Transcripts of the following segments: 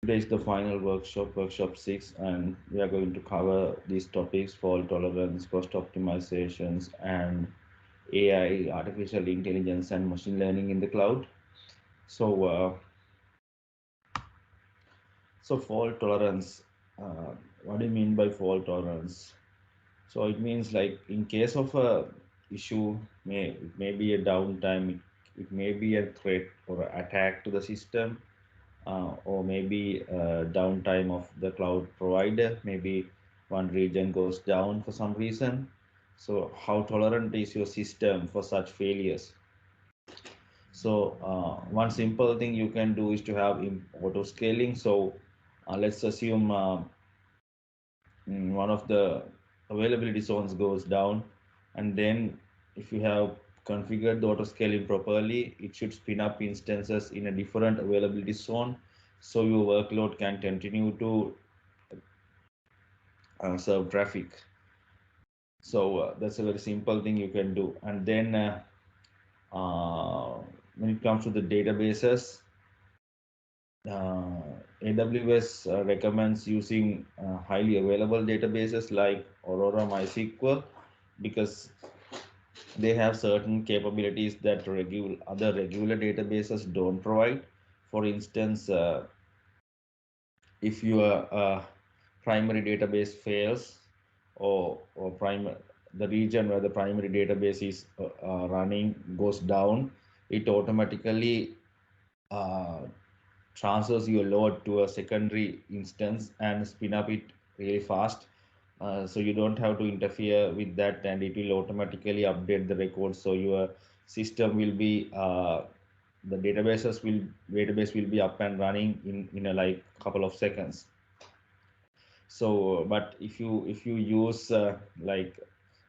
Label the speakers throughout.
Speaker 1: Today is the final workshop 6, and we are going to cover these topics: fault tolerance, cost optimizations, and AI, artificial intelligence, and machine learning in the cloud. So, fault tolerance. Uh, what do you mean by fault tolerance? So it means like in case of a issue, it may be a downtime, it may be a threat or attack to the system, or maybe downtime of the cloud provider. Maybe one region goes down for some reason. So how tolerant is your system for such failures? So one simple thing you can do is to have auto scaling. So let's assume one of the availability zones goes down, and then if you have configured the auto scaling properly, it should spin up instances in a different availability zone, so your workload can continue to serve traffic. So that's a very simple thing you can do. And then when it comes to the databases, AWS recommends using highly available databases like Aurora MySQL, because they have certain capabilities that other regular databases don't provide. For instance, if your primary database fails, or the region where the primary database is running goes down, it automatically uh, transfers your load to a secondary instance and spin up it really fast. So you don't have to interfere with that, and it will automatically update the records. So your system will be the database will be up and running in a like couple of seconds. So but if you use like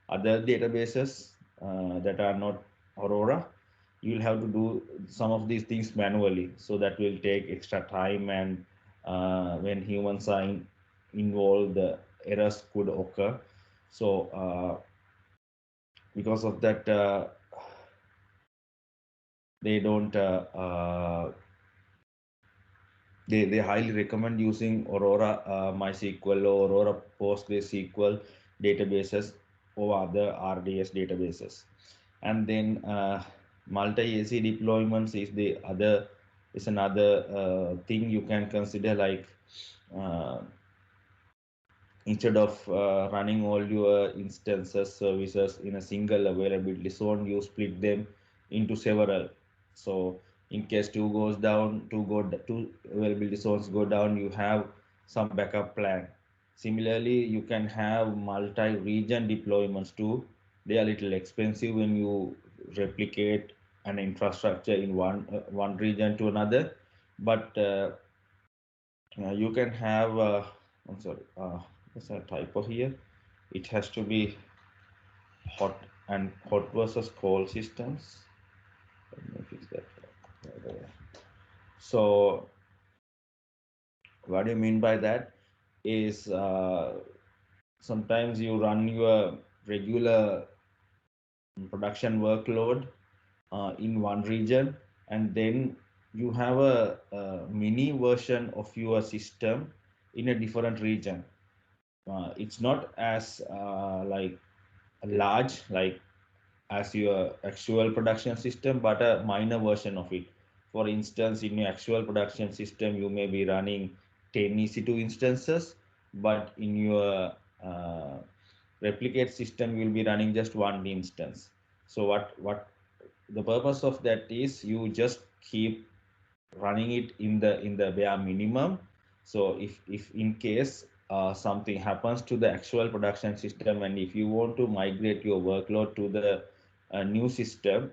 Speaker 1: other databases that are not Aurora, you'll have to do some of these things manually, so that will take extra time, and when humans are involved, the errors could occur. So because of that, they don't they highly recommend using Aurora MySQL or Aurora PostgreSQL databases over other RDS databases. And then multi-AC deployments is another thing you can consider. Like uh, instead of running all your instances services in a single availability zone, you split them into several. So in case two availability zones go down, you have some backup plan. Similarly, you can have multi-region deployments too. They are a little expensive when you replicate an infrastructure in one region to another, but you can have I'm sorry, there's a typo here. It has to be hot versus cold systems. Let me fix that. So what do you mean by that is sometimes you run your regular production workload in one region, and then you have a mini version of your system in a different region. It's not as like large like as your actual production system, but a minor version of it. For instance, in your actual production system, you may be running 10 EC2 instances, but in your uh, replicate system, you will be running just one instance. So what the purpose of that is, you just keep running it in the bare minimum. So if in case something happens to the actual production system, and if you want to migrate your workload to the new system,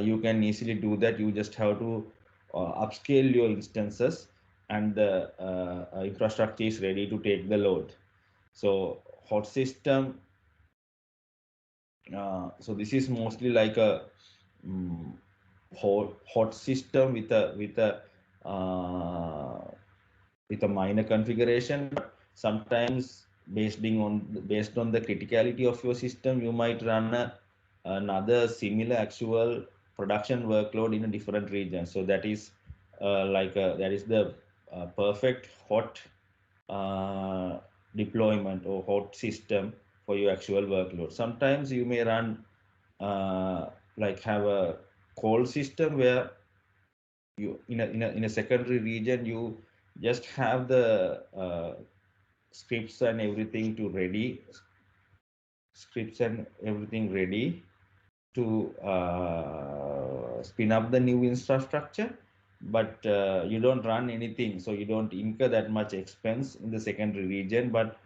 Speaker 1: you can easily do that. You just have to upscale your instances, and the infrastructure is ready to take the load. So hot system, so this is mostly like a um, hot system uh, with a minor configuration. But sometimes based on the criticality of your system, you might run another similar actual production workload in a different region. So that is that is the perfect hot deployment or hot system for your actual workload. Sometimes you may run like have a cold system where you in a secondary region you just have the scripts and everything to ready scripts and everything ready to spin up the new infrastructure, but you don't run anything, so you don't incur that much expense in the secondary region. But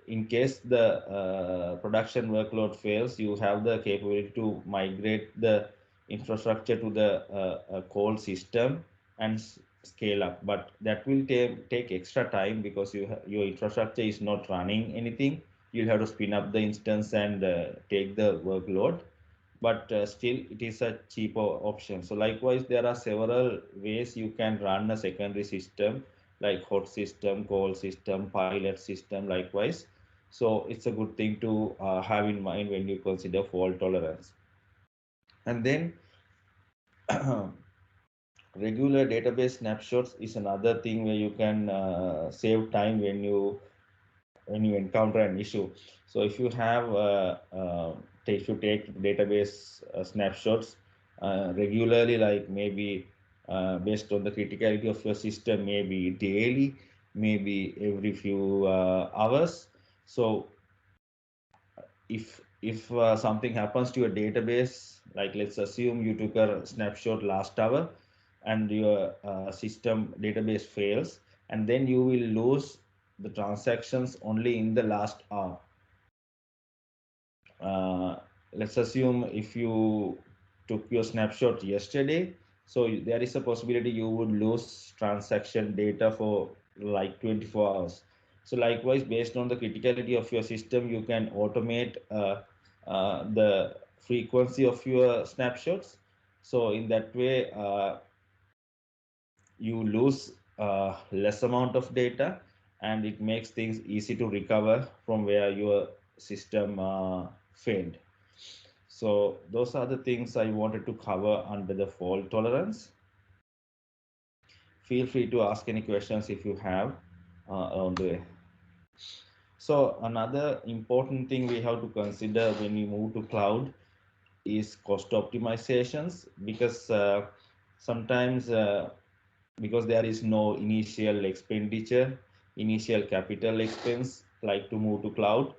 Speaker 1: in case the production workload fails, you have the capability to migrate the infrastructure to the cold system and scale up. But that will take extra time because your infrastructure is not running anything. You'll have to spin up the instance and take the workload, but still it is a cheaper option. So likewise, there are several ways you can run a secondary system, like hot system, cold system, pilot system, likewise. So it's a good thing to have in mind when you consider fault tolerance. And then regular database snapshots is another thing where you can save time when you encounter an issue. So if you have if you take database snapshots regularly, like maybe based on the criticality of your system, maybe daily, maybe every few hours. So if something happens to your database, like let's assume you took a snapshot last hour and your system database fails, and then you will lose the transactions only in the last hour. uh, let's assume if you took your snapshot yesterday, so there is a possibility you would lose transaction data for like 24 hours. So likewise, based on the criticality of your system, you can automate the frequency of your snapshots. So in that way, you lose less amount of data, and it makes things easy to recover from where your system failed. So those are the things I wanted to cover under the fault tolerance. Feel free to ask any questions if you have along the way. So another important thing we have to consider when we move to cloud is cost optimizations, because sometimes because there is no initial expenditure, initial capital expense, like to move to cloud,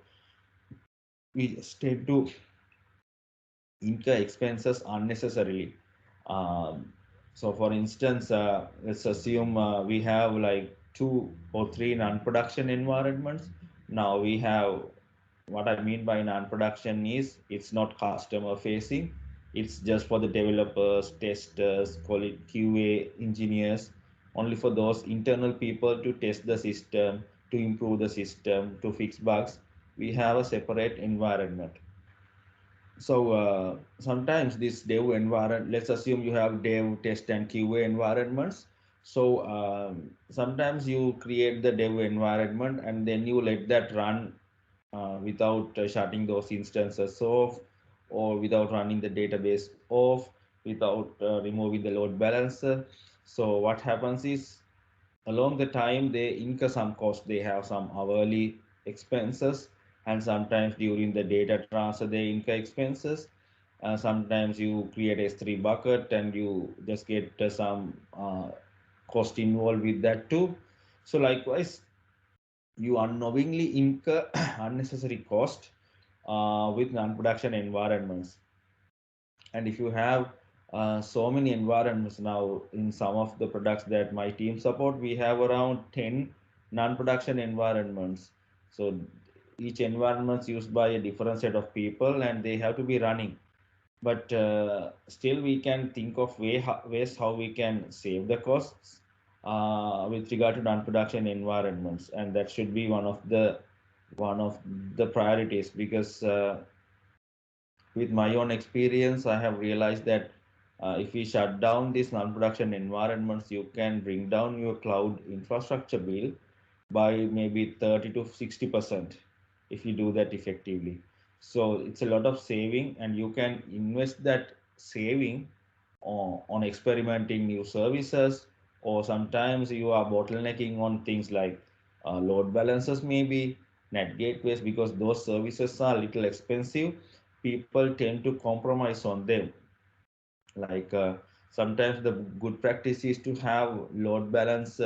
Speaker 1: we just tend to incur expenses unnecessarily. So for instance, let's assume we have like 2 or 3 non-production environments. Now we have, what I mean by non-production is it's not customer facing. It's just for the developers, testers, call it QA engineers, only for those internal people to test the system, to improve the system, to fix bugs. We have a separate environment. So sometimes this dev environment, let's assume you have dev, test, and QA environments. So sometimes you create the dev environment and then you let that run without shutting those instances off, or without running the database off, without removing the load balancer. So what happens is, along the time they incur some cost, they have some hourly expenses, and sometimes during the data transfer they incur expenses. Sometimes you create a S3 bucket and you just get some cost involved with that too. So likewise, you unknowingly incur unnecessary cost with non-production environments. And if you have so many environments, now in some of the products that my team support, we have around 10 non-production environments. So each environment is used by a different set of people and they have to be running. But still we can think of ways how we can save the costs with regard to non-production environments, and that should be one of the priorities, because with my own experience, I have realized that if we shut down these non-production environments, you can bring down your cloud infrastructure bill by maybe 30 to 60% if you do that effectively. So it's a lot of saving, and you can invest that saving on experimenting new services, or sometimes you are bottlenecking on things like load balancers, maybe net gateways, because those services are a little expensive. People tend to compromise on them. Like sometimes the good practice is to have load balance,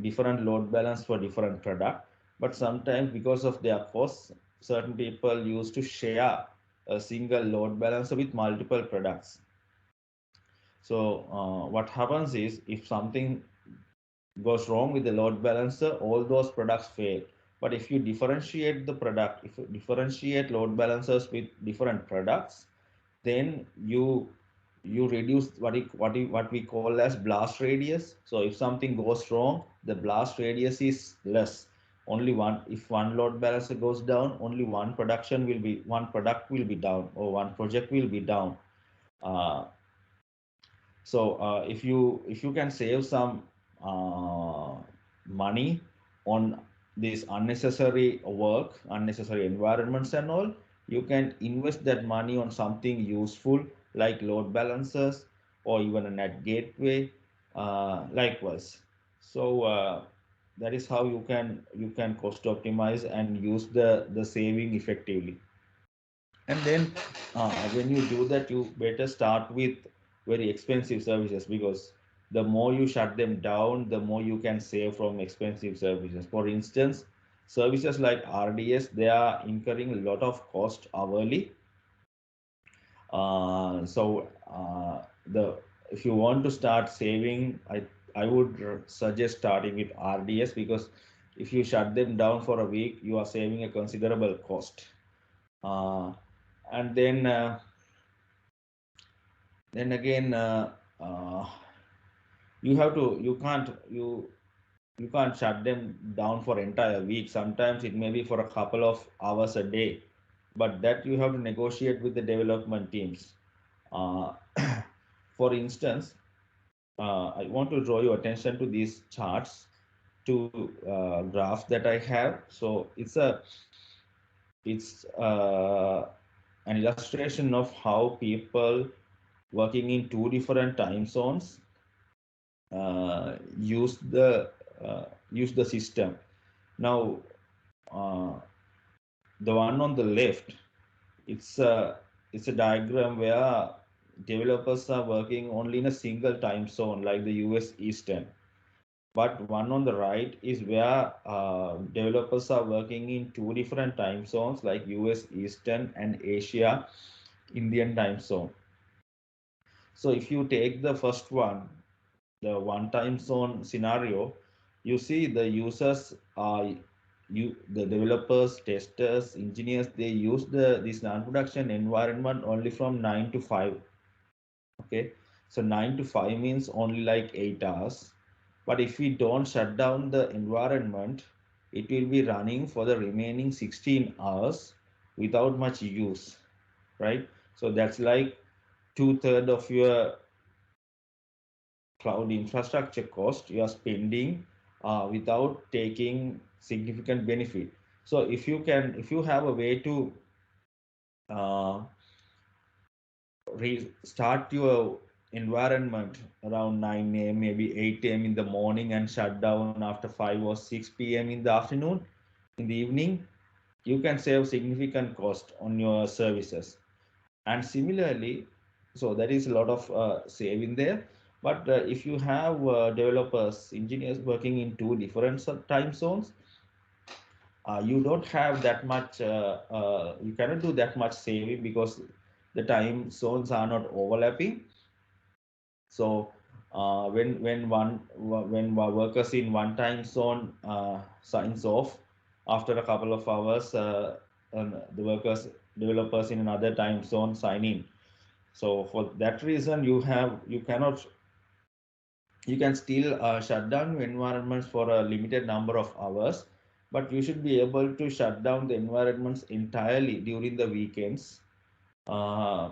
Speaker 1: different load balance for different product. But sometimes because of their costs, certain people used to share a single load balancer with multiple products. So what happens is, if something goes wrong with the load balancer, all those products fail. But if you differentiate the product, if you differentiate load balancers with different products, then you reduce what we call as blast radius. So if something goes wrong, the blast radius is less. Only one, if one load balancer goes down, only one product will be down, or one project will be down. Uh, so if you can save some uh, money on this unnecessary work, unnecessary environments and all, you can invest that money on something useful like load balancers or even a net gateway, likewise. So that is how you can cost optimize and use the saving effectively. And then when you do that, you better start with very expensive services, because the more you shut them down, the more you can save from expensive services. For instance, services like RDS, they are incurring a lot of cost hourly. So the if you want to start saving, I would suggest starting with RDS, because if you shut them down for a week, you are saving a considerable cost. uh, and then again, uh, you have to you can't shut them down for entire week. Sometimes it may be for a couple of hours a day, but that you have to negotiate with the development teams. uh, for instance, I want to draw your attention to these charts, two graphs that I have. So it's an illustration of how people working in two different time zones uh, use the use the system. Now, uh, the one on the left, it's a diagram where developers are working only in a single time zone, like the US Eastern. But one on the right is where developers are working in two different time zones, like US Eastern and Asia Indian time zone. So if you take the first one, the one time zone scenario, you see the users are the developers, testers, engineers, they use this non-production environment only from 9 to 5. Okay, so 9 to 5 means only like 8 hours. But if we don't shut down the environment, it will be running for the remaining 16 hours without much use, right? So that's like two-thirds of your cloud infrastructure cost you are spending without taking significant benefit. So if you have a way to uh, start your environment around 9 a.m., maybe 8 a.m. in the morning, and shut down after 5 or 6 p.m. in the afternoon, in the evening, you can save significant cost on your services. And similarly, so that is a lot of saving there. But if you have developers, engineers working in two different time zones, you don't have that much, you cannot do that much saving, because the time zones are not overlapping. So when workers in one time zone signs off, after a couple of hours, and the workers developers in another time zone sign in. So for that reason, you can still shut down environments for a limited number of hours, but you should be able to shut down the environments entirely during the weekends, uh,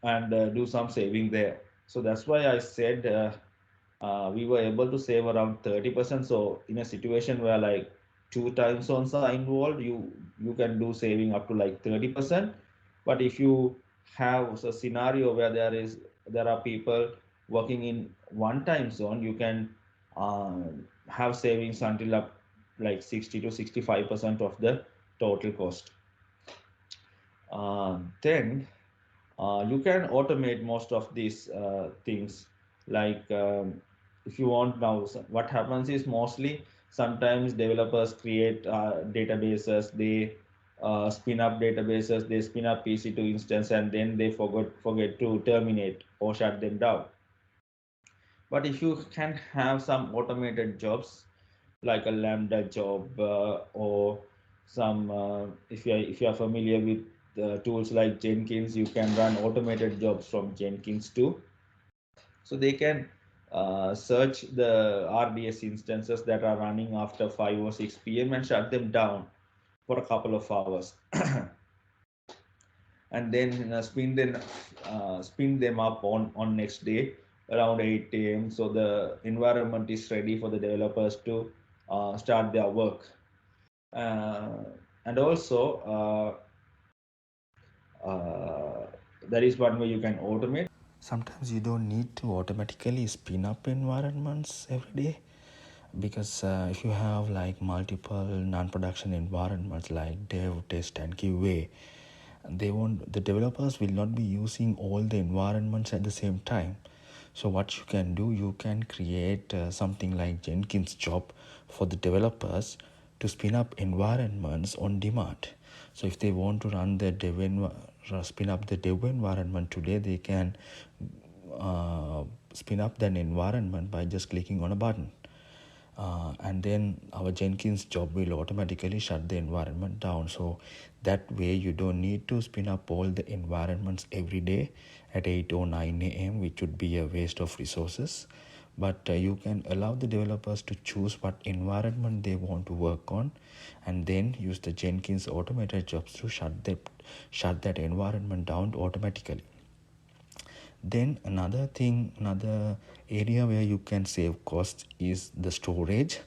Speaker 1: and do some saving there. So that's why I said we were able to save around 30%. So in a situation where like two time zones are involved, you can do saving up to like 30%. But if you have a scenario where there are people working in one time zone, you can uh, have savings until up like 60 to 65% of the total cost. Then you can automate most of these things. Like if you want now, what happens is mostly sometimes developers create databases, they spin up databases, they spin up EC2 instance, and then they forget to terminate or shut them down. But if you can have some automated jobs like a Lambda job, or some if you are familiar with tools like Jenkins, you can run automated jobs from Jenkins too. So they can search the RDS instances that are running after 5 or 6 p.m. and shut them down for a couple of hours. And then spin them up on next day around 8 a.m. so the environment is ready for the developers to start their work. uh, and also that is one way you can automate.
Speaker 2: Sometimes you don't need to automatically spin up environments every day, because if you have like multiple non-production environments like dev, test, and QA, the developers will not be using all the environments at the same time. So what you can do, you can create something like Jenkins job for the developers to spin up environments on demand. So if they want to run the spin up the dev environment today, they can spin up that environment by just clicking on a button. And then our Jenkins job will automatically shut the environment down. So that way you don't need to spin up all the environments every day at 8 or 9 a.m., which would be a waste of resources. But you can allow the developers to choose what environment they want to work on, and then use the Jenkins automated jobs to shut that environment down automatically. Then another area where you can save costs is the storage.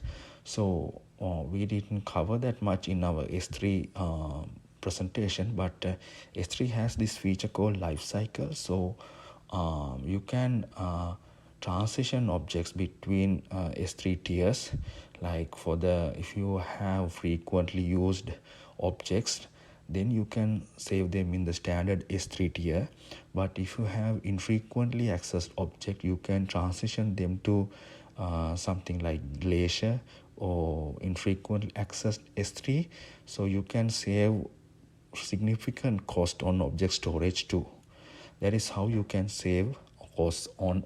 Speaker 2: So we didn't cover that much in our S3 presentation, but S3 has this feature called lifecycle. So you can transition objects between S3 tiers. Like if you have frequently used objects, then you can save them in the standard S3 tier. But if you have infrequently accessed object, you can transition them to something like Glacier or infrequently accessed S3. So you can save significant cost on object storage too. That is how you can save costs on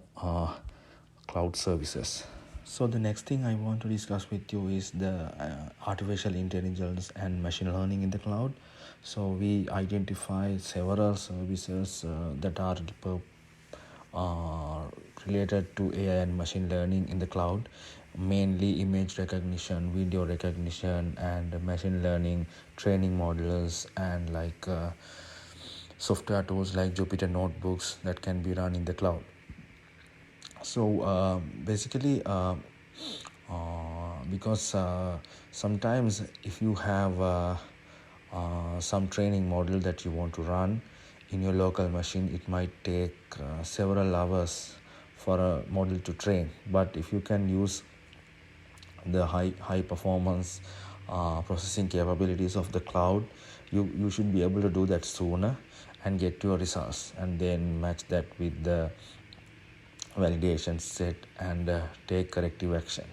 Speaker 2: cloud services. So the next thing I want to discuss with you is the artificial intelligence and machine learning in the cloud. So we identify several services that are uh, related to AI and machine learning in the cloud, mainly image recognition, video recognition, and machine learning training models, and software tools like Jupyter notebooks that can be run in the cloud. So basically because sometimes if you have some training model that you want to run in your local machine, it might take several hours for a model to train. But if you can use the high performance processing capabilities of the cloud, you should be able to do that sooner and get your results, and then match that with the validation set and take corrective action.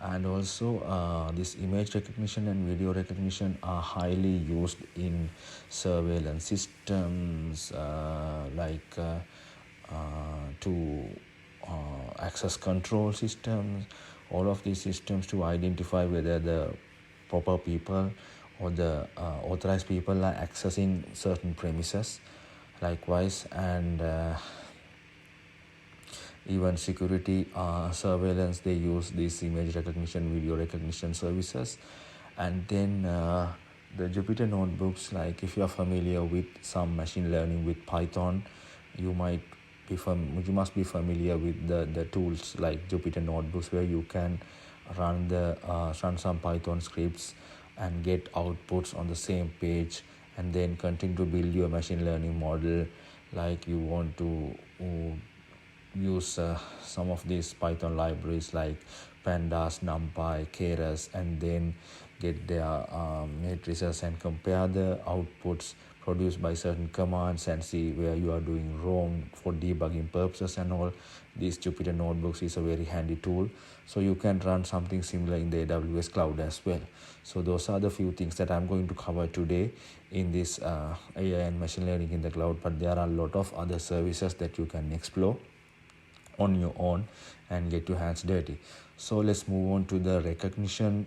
Speaker 2: And also this image recognition and video recognition are highly used in surveillance systems, to access control systems, all of these systems, to identify whether the proper people or the authorized people are accessing certain premises. Likewise, and even security surveillance, they use these image recognition, video recognition services. And then the Jupyter notebooks, like if you are familiar with some machine learning with Python, you must be familiar with the tools like Jupyter notebooks, where you can run some Python scripts and get outputs on the same page, and then continue to build your machine learning model. Like you want to use some of these Python libraries like pandas, numpy, keras, and then get their matrices and compare the outputs produced by certain commands and see where you are doing wrong for debugging purposes and all. These Jupyter notebooks is a very handy tool, so you can run something similar in the AWS cloud as well. So those are the few things that I'm going to cover today in this AI and machine learning in the cloud, but there are a lot of other services that you can explore on your own and get your hands dirty. So let's move on to the recognition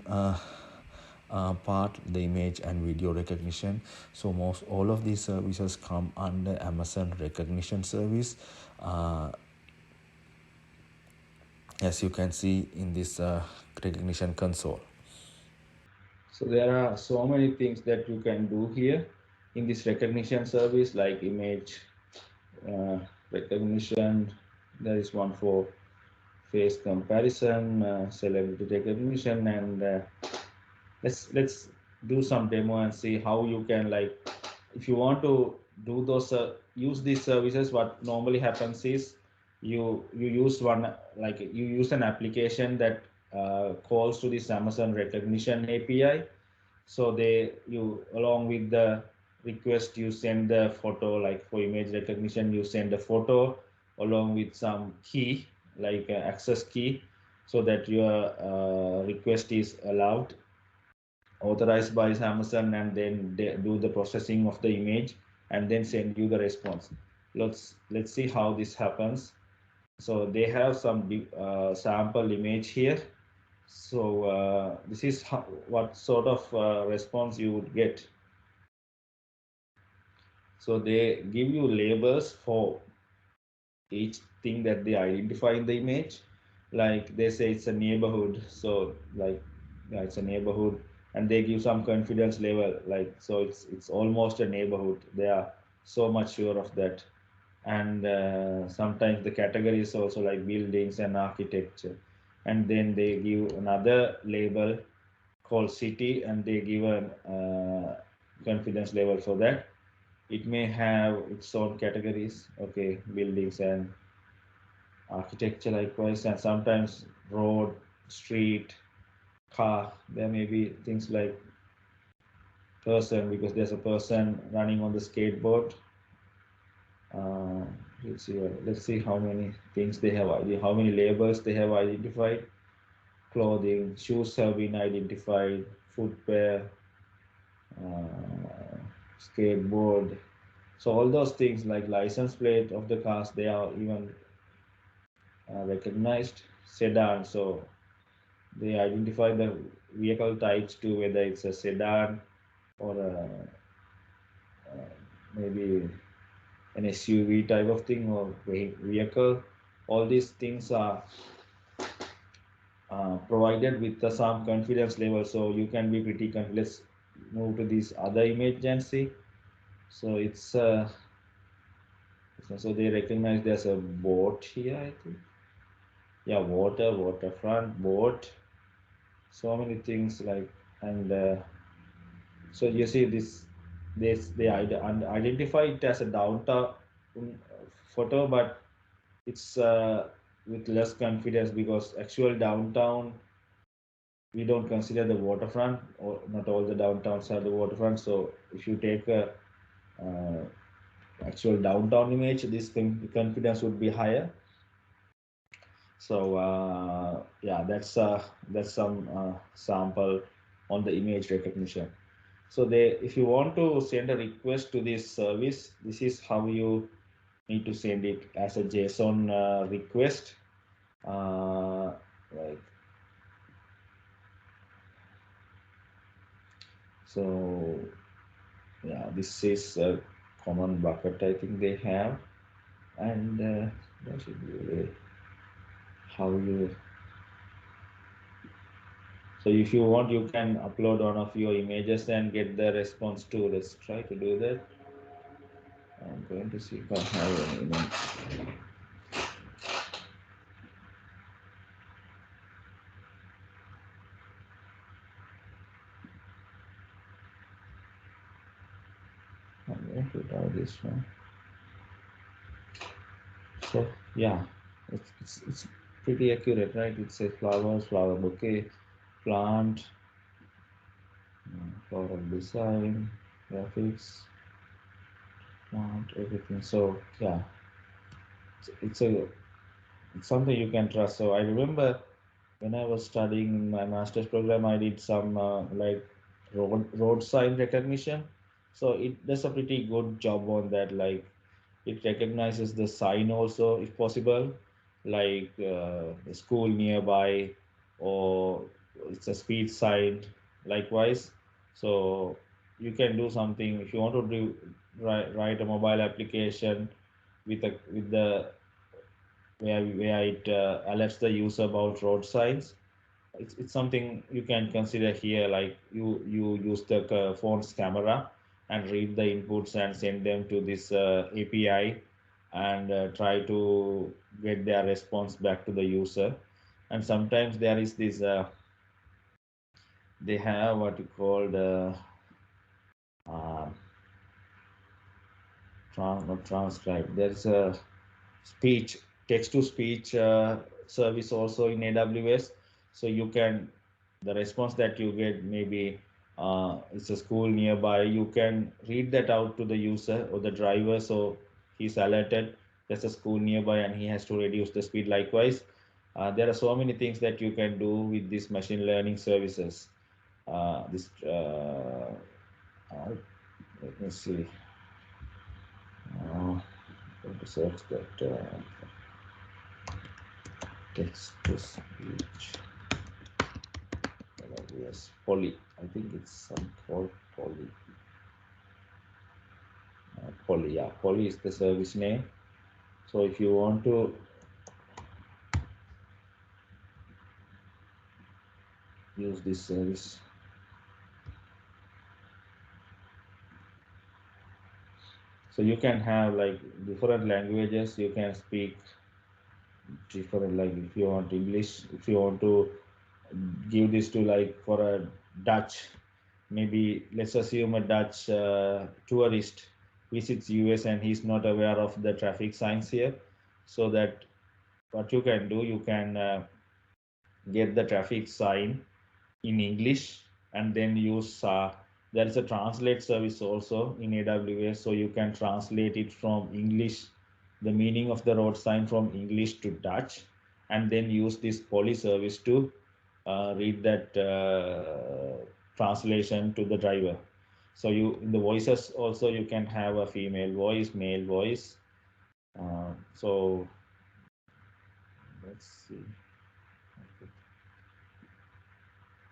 Speaker 2: part, the image and video recognition. So most all of these services come under Amazon Rekognition Service, as you can see in this recognition console.
Speaker 1: So there are so many things that you can do here in this recognition service, like image recognition. There is one for face comparison, celebrity recognition, and let's do some demo and see how you can, like, if you want to do those use these services. What normally happens is you use one, like you use an application that calls to this Amazon Rekognition API. So you, along with the request, you send the photo, like for image recognition you send a photo along with some key, like access key, so that your request is allowed, authorized by Amazon, and then they do the processing of the image and then send you the response. Let's see how this happens. So they have some sample image here. So this is what sort of response you would get. So they give you labels for each thing that they identify in the image. Like they say it's a neighborhood, so like, yeah, it's a neighborhood, and they give some confidence level, like, so it's almost a neighborhood. They are so much sure of that. And sometimes the category is also like buildings and architecture, and then they give another label called city, and they give a confidence level for that. It may have its own categories, okay, buildings and architecture likewise, and sometimes road, street, car. There may be things like person, because there's a person running on the skateboard. Let's see how many things they have, how many labels they have identified. Clothing, shoes have been identified, footwear, skateboard. So all those things, like license plate of the cars, they are even recognized. Sedan, so they identify the vehicle types too, whether it's a sedan or maybe an SUV type of thing or vehicle. All these things are provided with some confidence level, so you can be pretty confident. Let's move to this other image and see. So it's so they recognize there's a boat here, I think. Yeah, waterfront, boat, so many things, like, and so you see they identify it as a downtown photo, but it's with less confidence, because actual downtown, we don't consider the waterfront, or not all the downtowns are the waterfront. So if you take a actual downtown image, this confidence would be higher. So yeah, that's some sample on the image recognition. So if you want to send a request to this service, this is how you need to send it, as a JSON request. Like, so yeah, this is a common bucket I think they have, and that should be a way how you. So if you want, you can upload one of your images and get the response too. Let's try to do that. I'm going to see if I have any image. I'm going to try this one. So yeah, It's pretty accurate, right? It says flowers, flower bouquet, plant, floral design, graphics, plant, everything. So yeah, it's a it's something you can trust. So I remember when I was studying in my master's program, I did some like road sign recognition. So it does a pretty good job on that. Like it recognizes the sign also, if possible, like the school nearby, or it's a speed sign. Likewise, so you can do something if you want to do write a mobile application with the where it alerts the user about road signs. It's something you can consider here, like you use the phone's camera and read the inputs and send them to this API, and try to get their response back to the user. And sometimes there is this they have what you call the uh, not transcribe, there's a speech text to speech service also in AWS. So you can, the response that you get, maybe it's a school nearby, you can read that out to the user or the driver, so he's alerted there's a school nearby and he has to reduce the speed. Likewise, there are so many things that you can do with these machine learning services. This let me see, going to search that text to speech. Yes, Poly. I think it's some called Poly. Poly, yeah. Poly is the service name. So if you want to use this service, so you can have like different languages. You can speak different, like if you want English, if you want to give this to like for a Dutch, maybe let's assume a Dutch tourist visits US and he's not aware of the traffic signs here. So that what you can do, you can get the traffic sign in English and then use there is a translate service also in AWS, so you can translate it from English, the meaning of the road sign from English to Dutch, and then use this Poly service to read that translation to the driver. So you, in the voices also, you can have a female voice, male voice. So let's see.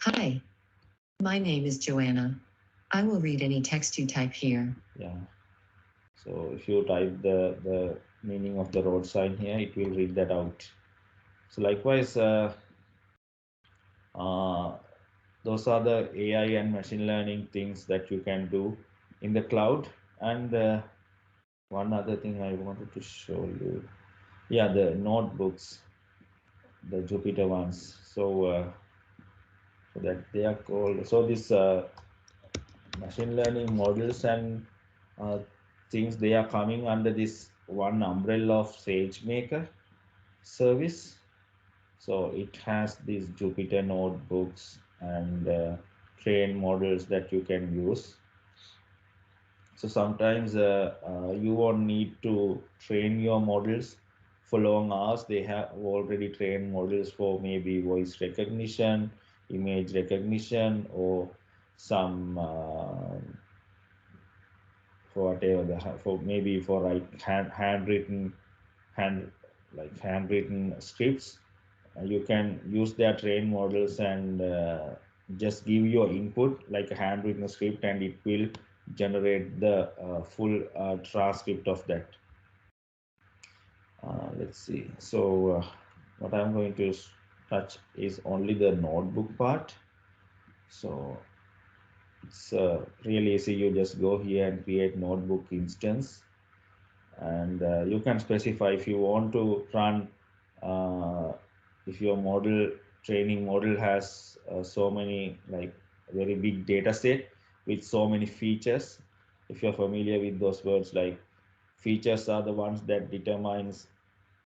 Speaker 3: Hi, my name is Joanna. I will read any text you type here.
Speaker 1: Yeah. So if you type the meaning of the road sign here, it will read that out. So likewise, uh, those are the AI and machine learning things that you can do in the cloud. And one other thing I wanted to show you, yeah, the notebooks, the Jupyter ones. So that they are called. So this machine learning models and uh, things, they are coming under this one umbrella of SageMaker service. So it has these Jupyter notebooks and train models that you can use. So sometimes you won't need to train your models for long hours. They have already trained models for maybe voice recognition, image recognition, or some for whatever for maybe for like handwritten hand like handwritten scripts. You can use their trained models and just give your input like a handwritten script, and it will generate the full transcript of that. Let's see. So what I'm going to touch is only the notebook part. So it's really easy. You just go here and create notebook instance, and you can specify if you want to run uh, if your model training model has so many, like very big data set with so many features. If you're familiar with those words, like features are the ones that determines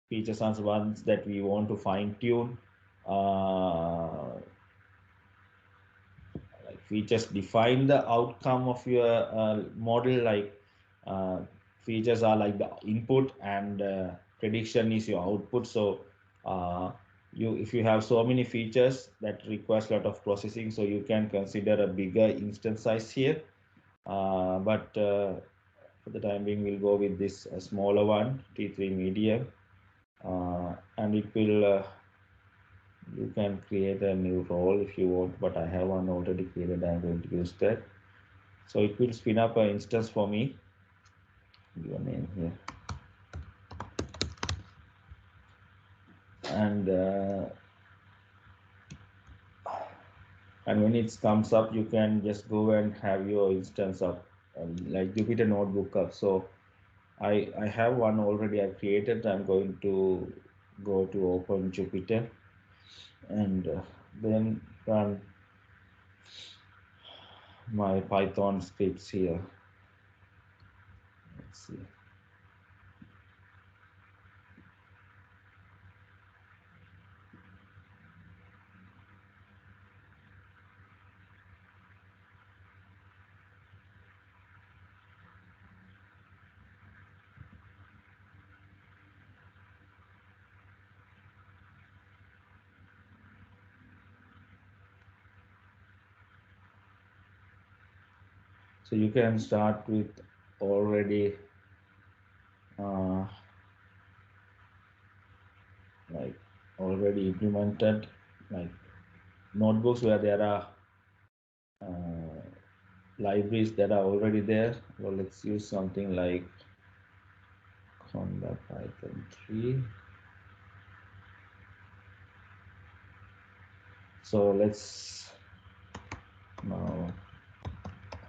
Speaker 1: features are ones that we want to fine tune. Like features define the outcome of your model. Like uh, features are like the input, and prediction is your output. So uh, if you have so many features that requires a lot of processing, so you can consider a bigger instance size here. But for the time being, we'll go with this smaller one, T3 medium, and it will. You can create a new role if you want, but I have one already created. I'm going to use that. So it will spin up an instance for me. Give a name here. And when it comes up, you can just go and have your instance up, like Jupyter Notebook up. So I have one already I created. I'm going to go to open Jupyter and then run my Python scripts here. Let's see. So you can start with already like already implemented like notebooks where there are libraries that are already there. Well, let's use something like Conda Python 3. So let's now,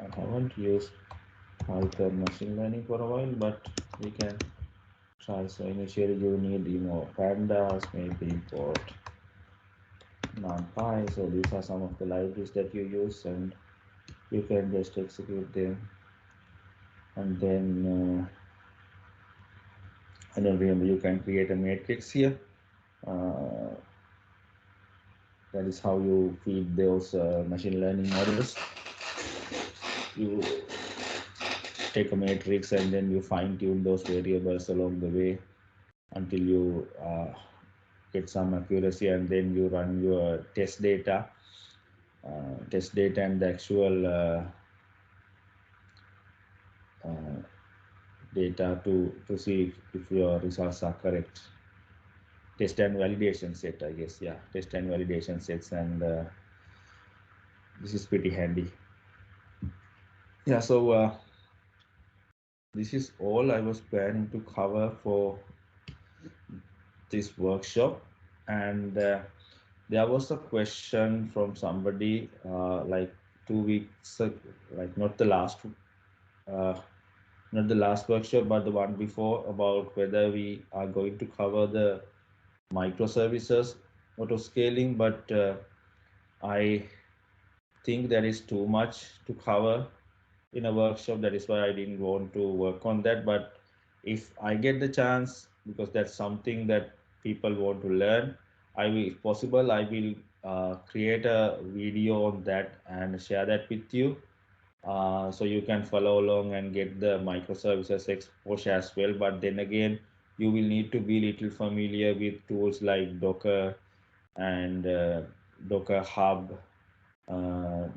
Speaker 1: I haven't used Python machine learning for a while, but we can try. So initially you need pandas, maybe import NumPy. So these are some of the libraries that you use, and you can just execute them. And then I don't remember, you can create a matrix here. That is how you feed those machine learning models. You take a matrix and then you fine tune those variables along the way until you get some accuracy, and then you run your test data and the actual data to see if your results are correct. Test and validation set, I guess. Yeah, test and validation sets, and this is pretty handy. Yeah, so this is all I was planning to cover for this workshop. And there was a question from somebody like 2 weeks ago, like uh, not the last workshop, but the one before, about whether we are going to cover the microservices auto scaling. But I think there is too much to cover in a workshop. That is why I didn't want to work on that. But if I get the chance, because that's something that people want to learn, I will, if possible, I will create a video on that and share that with you, so you can follow along and get the microservices exposure as well. But then again, you will need to be little familiar with tools like Docker and Docker Hub, uh,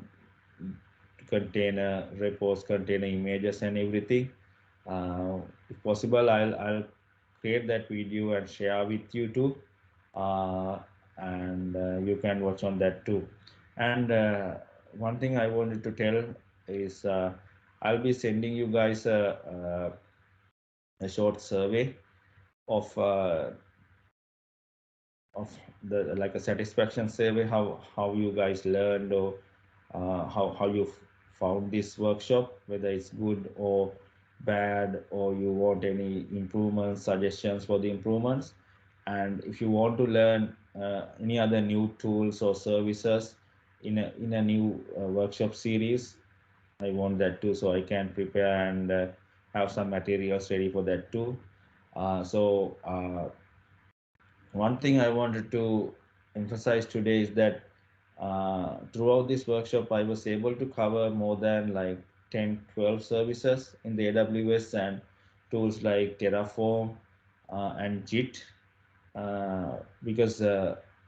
Speaker 1: container repos, container images, and everything. If possible, I'll create that video and share with you too, and you can watch on that too. And one thing I wanted to tell is I'll be sending you guys a short survey of of the, like a satisfaction survey, how you guys learned, or how you found this workshop, whether it's good or bad, or you want any improvements, suggestions for the improvements. And if you want to learn any other new tools or services in a new workshop series, I want that too, so I can prepare and have some materials ready for that too. So one thing I wanted to emphasize today is that throughout this workshop, I was able to cover more than like 10, 12 services in the AWS and tools like Terraform and JIT. Because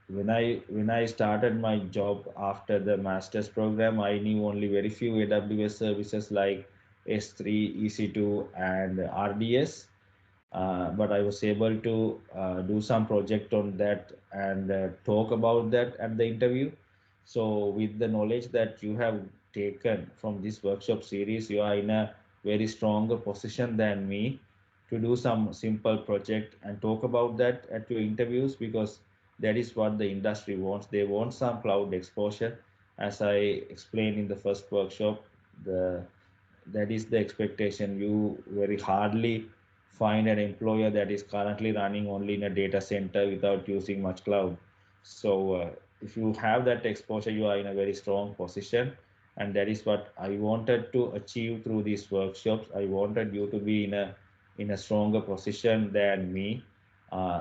Speaker 1: when I started my job after the master's program, I knew only very few AWS services like S3, EC2, and RDS. But I was able to do some project on that and talk about that at the interview. So, with the knowledge that you have taken from this workshop series, you are in a very stronger position than me to do some simple project and talk about that at your interviews, because that is what the industry wants. They want some cloud exposure. As I explained in the first workshop, the that is the expectation. You very hardly find an employer that is currently running only in a data center without using much cloud. So if you have that exposure, you are in a very strong position, and that is what I wanted to achieve through these workshops. I wanted you to be in a stronger position than me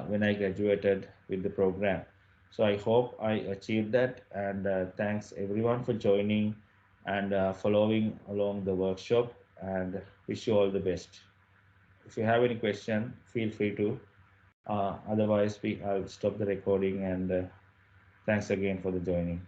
Speaker 1: when I graduated with the program. So I hope I achieved that, and thanks everyone for joining and following along the workshop, and wish you all the best. If you have any question, feel free to. Otherwise, I'll stop the recording, and thanks again for the joining.